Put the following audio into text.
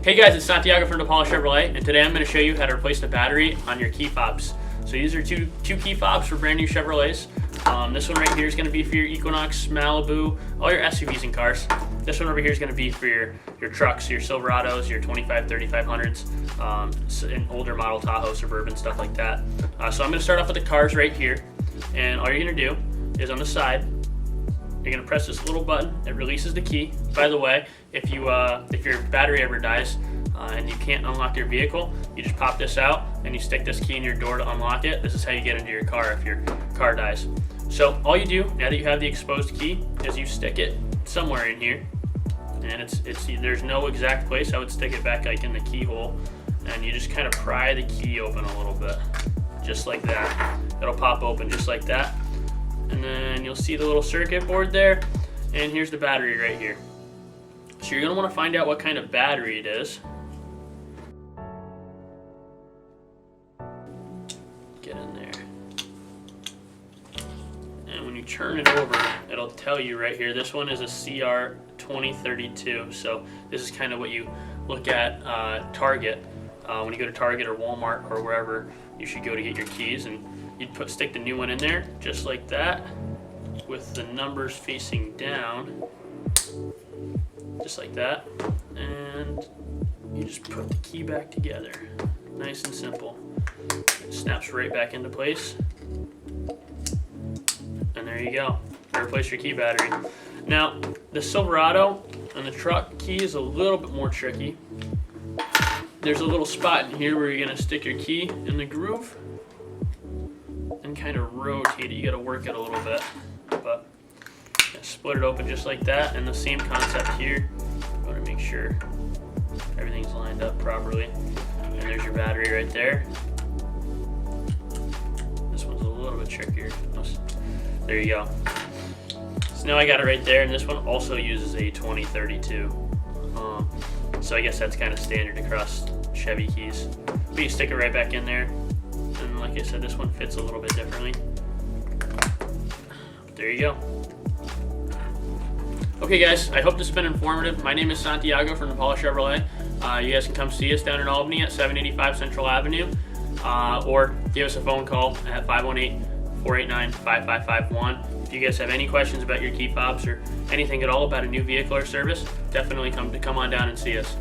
Hey guys, it's Santiago from DePaula Chevrolet, and today I'm going to show you how to replace the battery on your key fobs. So these are two key fobs for brand new Chevrolets. This one right here is going to be for your Equinox, Malibu, all your SUVs and cars. This one over here is going to be for your trucks, your Silverados, your 25, 3500s, and older model Tahoe, Suburban, stuff like that. So I'm going to start off with the cars right here, and all you're going to do is on the side, you're going to press this little button. It releases the key. By the way, if your battery ever dies and you can't unlock your vehicle, you just pop this out and you stick this key in your door to unlock it. This is how you get into your car if your car dies. So all you do, now that you have the exposed key, is you stick it somewhere in here. And there's no exact place. I would stick it back like in the keyhole. And you just kind of pry the key open a little bit. Just like that. It'll pop open just like that. And then you'll see the little circuit board there, and here's the battery right here. So you're going to want to find out what kind of battery it is. Get in there. And when you turn it over, it'll tell you right here, this one is a CR2032. So this is kind of what you look at Target. When you go to Target or Walmart or wherever you should go to get your keys, and you'd stick the new one in there just like that with the numbers facing down, just like that, and you just put the key back together. Nice and simple. It snaps right back into place, and there you go. Replace your key battery. Now the Silverado and the truck key is a little bit more tricky. There's a little spot in here where you're going to stick your key in the groove and kind of rotate it. You got to work it a little bit, but split it open just like that. And the same concept here. I want to make sure everything's lined up properly. And there's your battery right there. This one's a little bit trickier. There you go. So now I got it right there, and this one also uses a 2032. So I guess that's kind of standard across Chevy keys. But you stick it right back in there. And like I said, this one fits a little bit differently. But there you go. Okay guys, I hope this has been informative. My name is Santiago from DePaula Chevrolet. You guys can come see us down in Albany at 785 Central Avenue. Or give us a phone call at 518-489-5551. If you guys have any questions about your key fobs or anything at all about a new vehicle or service, definitely come on down and see us.